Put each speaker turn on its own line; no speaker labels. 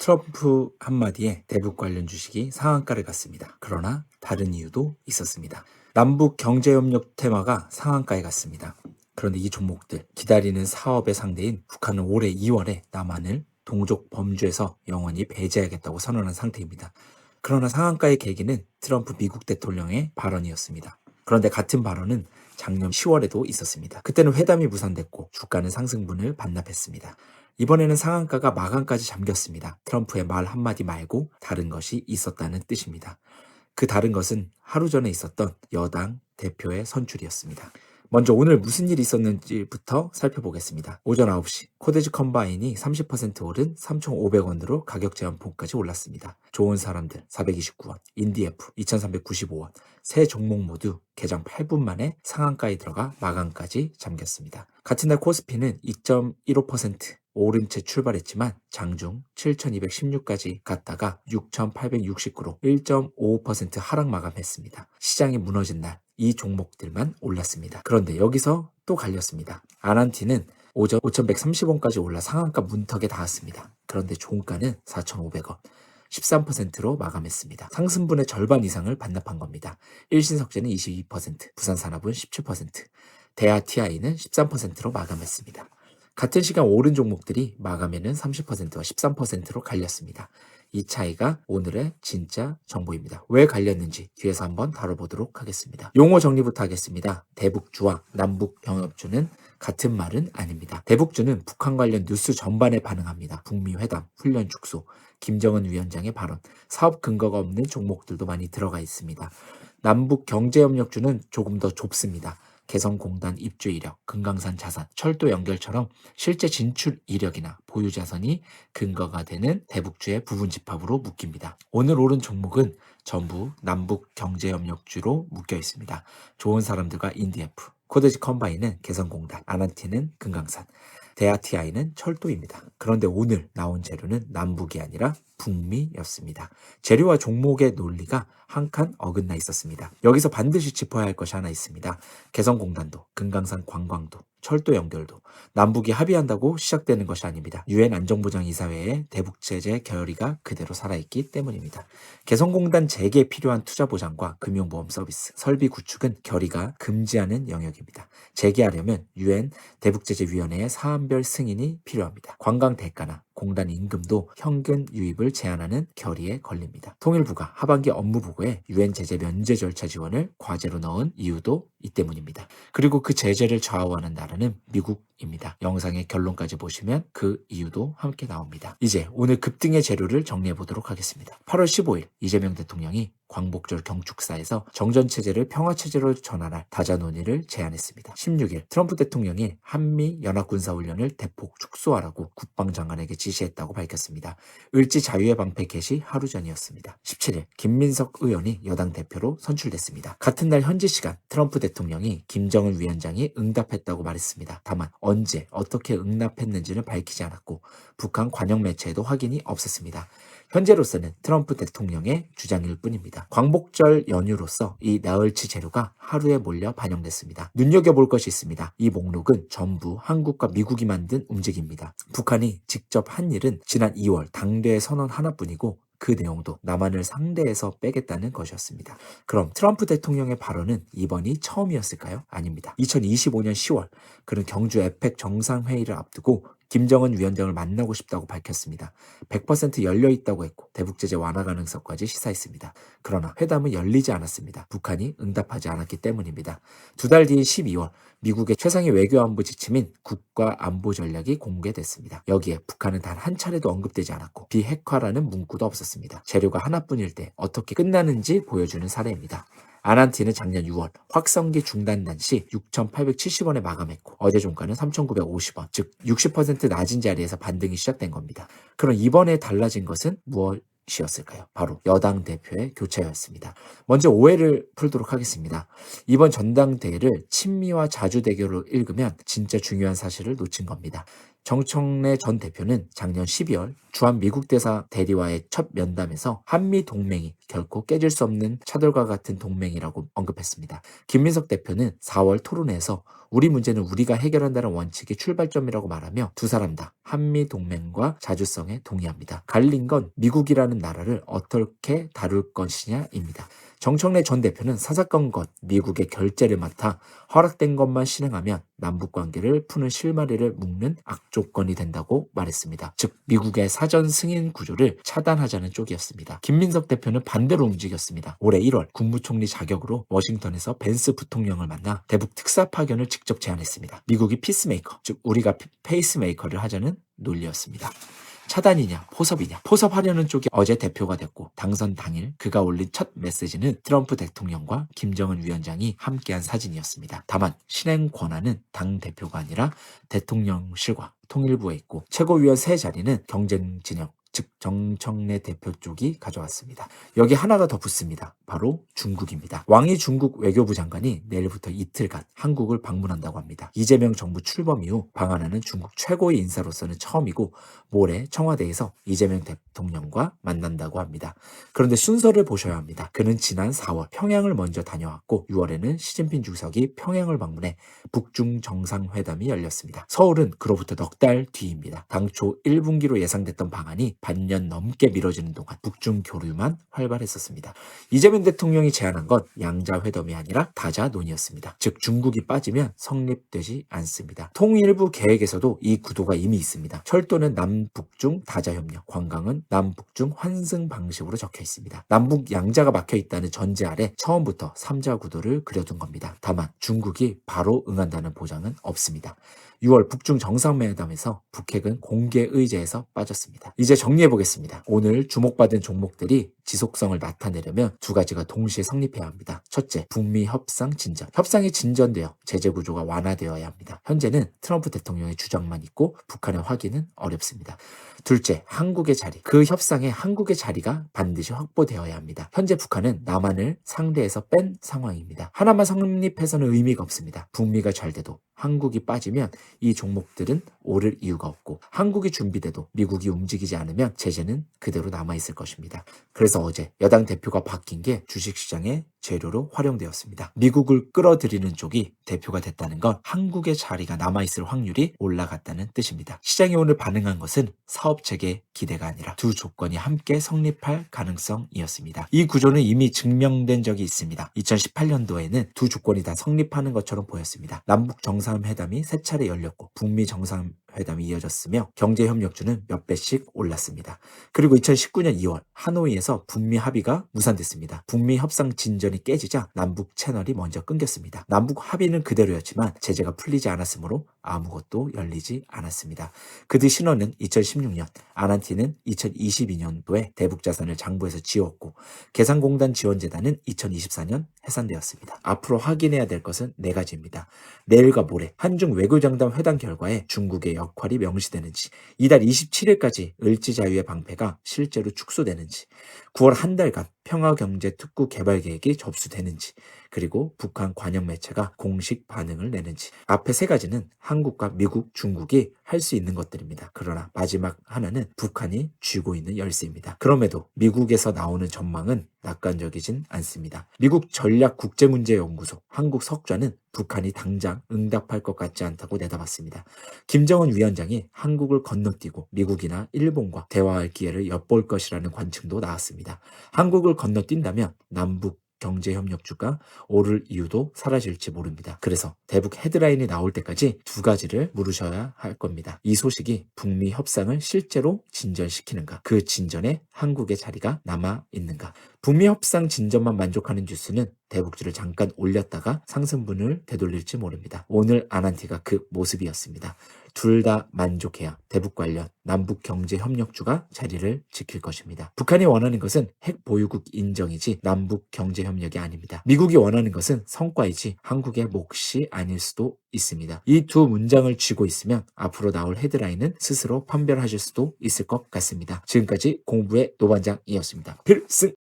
트럼프 한마디에 대북 관련 주식이 상한가를 갔습니다. 그러나 다른 이유도 있었습니다. 남북 경제협력 테마가 상한가에 갔습니다. 그런데 이 종목들 기다리는 사업의 상대인 북한은 올해 2월에 남한을 동족 범주에서 영원히 배제하겠다고 선언한 상태입니다. 그러나 상한가의 계기는 트럼프 미국 대통령의 발언이었습니다. 그런데 같은 발언은 작년 10월에도 있었습니다. 그때는 회담이 무산됐고 주가는 상승분을 반납했습니다. 이번에는 상한가가 마감까지 잠겼습니다. 트럼프의 말 한마디 말고 다른 것이 있었다는 뜻입니다. 그 다른 것은 하루 전에 있었던 여당 대표의 선출이었습니다. 먼저 오늘 무슨 일이 있었는지부터 살펴보겠습니다. 오전 9시 코데지 컴바인이 30% 오른 3,500원으로 가격 제한폭까지 올랐습니다. 좋은 사람들 429원, 인디에프 2,395원, 세 종목 모두 개장 8분 만에 상한가에 들어가 마감까지 잠겼습니다. 같은 날 코스피는 2.15% 오른 채 출발했지만 장중 7,216까지 갔다가 6,869로 1.55% 하락 마감했습니다. 시장이 무너진 날 이 종목들만 올랐습니다. 그런데 여기서 또 갈렸습니다. 아난티는 오전 5,130원까지 올라 상한가 문턱에 닿았습니다. 그런데 종가는 4,500원. 13%로 마감했습니다. 상승분의 절반 이상을 반납한 겁니다. 일신석재는 22%, 부산산업은 17%, 대하TI는 13%로 마감했습니다. 같은 시간 오른 종목들이 마감에는 30%와 13%로 갈렸습니다. 이 차이가 오늘의 진짜 정보입니다. 왜 갈렸는지 뒤에서 한번 다뤄보도록 하겠습니다. 용어 정리부터 하겠습니다. 대북주와 남북경협주는 같은 말은 아닙니다. 대북주는 북한 관련 뉴스 전반에 반응합니다. 북미 회담, 훈련 축소, 김정은 위원장의 발언, 사업 근거가 없는 종목들도 많이 들어가 있습니다. 남북경제협력주는 조금 더 좁습니다. 개성공단 입주 이력, 금강산 자산, 철도 연결처럼 실제 진출 이력이나 보유 자산이 근거가 되는 대북주의 부분 집합으로 묶입니다. 오늘 오른 종목은 전부 남북 경제협력주로 묶여 있습니다. 좋은 사람들과 인디에프, 코데지 컴바인은 개성공단, 아난티는 금강산, 대하TI는 철도입니다. 그런데 오늘 나온 재료는 남북이 아니라 북미였습니다. 재료와 종목의 논리가 한 칸 어긋나 있었습니다. 여기서 반드시 짚어야 할 것이 하나 있습니다. 개성공단도, 금강산 관광도, 철도 연결도 남북이 합의한다고 시작되는 것이 아닙니다. 유엔 안전보장이사회의 대북제재 결의가 그대로 살아있기 때문입니다. 개성공단 재개에 필요한 투자보장과 금융보험 서비스, 설비 구축은 결의가 금지하는 영역입니다. 재개하려면 유엔 대북제재위원회의 사안별 승인이 필요합니다. 관광 대가나 공단 임금도 현금 유입을 제한하는 결의에 걸립니다. 통일부가 하반기 업무 보고에 유엔 제재 면제 절차 지원을 과제로 넣은 이유도 이 때문입니다. 그리고 그 제재를 좌우하는 나라는 미국입니다. 영상의 결론까지 보시면 그 이유도 함께 나옵니다. 이제 오늘 급등의 재료를 정리해 보도록 하겠습니다. 8월 15일 이재명 대통령이 광복절 경축사에서 정전체제를 평화체제로 전환할 다자 논의를 제안했습니다. 16일 트럼프 대통령이 한미 연합군사훈련을 대폭 축소하라고 국방장관에게 지시했다고 밝혔습니다. 을지 자유의 방패 개시 하루 전이었습니다. 17일 김민석 의원이 여당 대표로 선출됐습니다. 같은 날 현지 시간 트럼프 대통령이 김정은 위원장이 응답했다고 말했습니다. 다만 언제 어떻게 응답했는지는 밝히지 않았고 북한 관영 매체에도 확인이 없었습니다. 현재로서는 트럼프 대통령의 주장일 뿐입니다. 광복절 연휴로서 이 나흘치 재료가 하루에 몰려 반영됐습니다. 눈여겨볼 것이 있습니다. 이 목록은 전부 한국과 미국이 만든 움직임입니다. 북한이 직접 한 일은 지난 2월 당대의 선언 하나뿐이고 그 내용도 남한을 상대해서 빼겠다는 것이었습니다. 그럼 트럼프 대통령의 발언은 이번이 처음이었을까요? 아닙니다. 2025년 10월 그는 경주 에펙 정상회의를 앞두고 김정은 위원장을 만나고 싶다고 밝혔습니다. 100% 열려있다고 했고 대북제재 완화 가능성까지 시사했습니다. 그러나 회담은 열리지 않았습니다. 북한이 응답하지 않았기 때문입니다. 두 달 뒤인 12월 미국의 최상위 외교안보 지침인 국가안보전략이 공개됐습니다. 여기에 북한은 단 한 차례도 언급되지 않았고 비핵화라는 문구도 없었습니다. 재료가 하나뿐일 때 어떻게 끝나는지 보여주는 사례입니다. 아난티는 작년 6월 확성기 중단난 시 6,870원에 마감했고 어제 종가는 3,950원, 즉 60% 낮은 자리에서 반등이 시작된 겁니다. 그럼 이번에 달라진 것은 무엇이었을까요? 바로 여당 대표의 교체였습니다. 먼저 오해를 풀도록 하겠습니다. 이번 전당대회를 친미와 자주대결로 읽으면 진짜 중요한 사실을 놓친 겁니다. 정청래 전 대표는 작년 12월 주한 미국 대사 대리와의 첫 면담에서 한미 동맹이 결코 깨질 수 없는 차돌과 같은 동맹이라고 언급했습니다. 김민석 대표는 4월 토론회에서 우리 문제는 우리가 해결한다는 원칙이 출발점이라고 말하며 두 사람 다 한미동맹과 자주성에 동의합니다. 갈린 건 미국이라는 나라를 어떻게 다룰 것이냐입니다. 정청래 전 대표는 사사건건 미국의 결재를 맡아 허락된 것만 실행하면 남북관계를 푸는 실마리를 묶는 악조건이 된다고 말했습니다. 즉 미국의 사전 승인 구조를 차단하자는 쪽이었습니다. 김민석 대표는 반대로 움직였습니다. 올해 1월 국무총리 자격으로 워싱턴에서 벤스 부통령을 만나 대북 특사 파견을 직접 제안했습니다. 미국이 피스메이커, 즉 우리가 페이스메이커를 하자는 논리였습니다. 차단이냐 포섭이냐, 포섭하려는 쪽이 어제 대표가 됐고 당선 당일 그가 올린 첫 메시지는 트럼프 대통령과 김정은 위원장이 함께한 사진이었습니다. 다만 실행 권한은 당 대표가 아니라 대통령실과 통일부에 있고 최고위원 세 자리는 경쟁 진영, 즉 정청래 대표 쪽이 가져왔습니다. 여기 하나가 더 붙습니다. 바로 중국입니다. 왕이 중국 외교부 장관이 내일부터 이틀간 한국을 방문한다고 합니다. 이재명 정부 출범 이후 방한하는 중국 최고의 인사로서는 처음이고 모레 청와대에서 이재명 대통령과 만난다고 합니다. 그런데 순서를 보셔야 합니다. 그는 지난 4월 평양을 먼저 다녀왔고 6월에는 시진핑 주석이 평양을 방문해 북중 정상회담이 열렸습니다. 서울은 그로부터 넉 달 뒤입니다. 당초 1분기로 예상됐던 방안이 반년 넘게 미뤄지는 동안 북중 교류만 활발했었습니다. 이재명 대통령이 제안한 건 양자회담이 아니라 다자논의였습니다. 즉 중국이 빠지면 성립되지 않습니다. 통일부 계획에서도 이 구도가 이미 있습니다. 철도는 남북중 다자협력, 관광은 남북중 환승 방식으로 적혀 있습니다. 남북 양자가 막혀 있다는 전제 아래 처음부터 3자 구도를 그려둔 겁니다. 다만 중국이 바로 응한다는 보장은 없습니다. 6월 북중 정상회담에서 북핵은 공개 의제에서 빠졌습니다. 이제 정리해보겠습니다. 오늘 주목받은 종목들이 지속성을 나타내려면 두 가지가 동시에 성립해야 합니다. 첫째, 북미 협상 진전. 협상이 진전되어 제재 구조가 완화되어야 합니다. 현재는 트럼프 대통령의 주장만 있고 북한의 확인은 어렵습니다. 둘째, 한국의 자리. 그 협상에 한국의 자리가 반드시 확보되어야 합니다. 현재 북한은 남한을 상대에서 뺀 상황입니다. 하나만 성립해서는 의미가 없습니다. 북미가 잘 돼도 한국이 빠지면 이 종목들은 오를 이유가 없고 한국이 준비돼도 미국이 움직이지 않으면 제재는 그대로 남아있을 것입니다. 그래서 어제 여당 대표가 바뀐 게 주식시장의 재료로 활용되었습니다. 미국을 끌어들이는 쪽이 대표가 됐다는 건 한국의 자리가 남아있을 확률이 올라갔다는 뜻입니다. 시장이 오늘 반응한 것은 사업체계 기대가 아니라 두 조건이 함께 성립할 가능성이었습니다. 이 구조는 이미 증명된 적이 있습니다. 2018년도에는 두 조건이 다 성립하는 것처럼 보였습니다. 남북 정상회담이 세 차례 열렸고 북미 정상회담이 이어졌으며 경제협력주는 몇 배씩 올랐습니다. 그리고 2019년 2월 하노이에서 북미 합의가 무산됐습니다. 북미 협상 진전이 깨지자 남북 채널이 먼저 끊겼습니다. 남북 합의는 그대로였지만 제재가 풀리지 않았으므로 아무것도 열리지 않았습니다. 그 뒤 신원은 2016년, 아난티는 2022년도에 대북자산을 장부에서 지웠고 개성공단 지원재단은 2024년 해산되었습니다. 앞으로 확인해야 될 것은 네 가지입니다. 내일과 모레 한중 외교장관 회담 결과에 중국의 역할이 명시되는지, 이달 27일까지 을지자유의 방패가 실제로 축소되는지, 9월 한 달간 평화경제특구 개발 계획이 접수되는지, 그리고 북한 관영 매체가 공식 반응을 내는지. 앞에 세 가지는 한국과 미국, 중국이 할 수 있는 것들입니다. 그러나 마지막 하나는 북한이 쥐고 있는 열쇠입니다. 그럼에도 미국에서 나오는 전망은 낙관적이진 않습니다. 미국 전략국제문제연구소 한국 석좌는 북한이 당장 응답할 것 같지 않다고 내다봤습니다. 김정은 위원장이 한국을 건너뛰고 미국이나 일본과 대화할 기회를 엿볼 것이라는 관측도 나왔습니다. 한국을 건너뛴다면 남북 경제협력주가 오를 이유도 사라질지 모릅니다. 그래서 대북 헤드라인이 나올 때까지 두 가지를 물으셔야 할 겁니다. 이 소식이 북미 협상을 실제로 진전시키는가? 그 진전에 한국의 자리가 남아 있는가? 북미 협상 진전만 만족하는 뉴스는 대북주를 잠깐 올렸다가 상승분을 되돌릴지 모릅니다. 오늘 아난티가 그 모습이었습니다. 둘 다 만족해야 대북 관련 남북 경제 협력주가 자리를 지킬 것입니다. 북한이 원하는 것은 핵 보유국 인정이지 남북 경제 협력이 아닙니다. 미국이 원하는 것은 성과이지 한국의 몫이 아닐 수도 있습니다. 이 두 문장을 쥐고 있으면 앞으로 나올 헤드라인은 스스로 판별하실 수도 있을 것 같습니다. 지금까지 공부의 노반장이었습니다. 필승!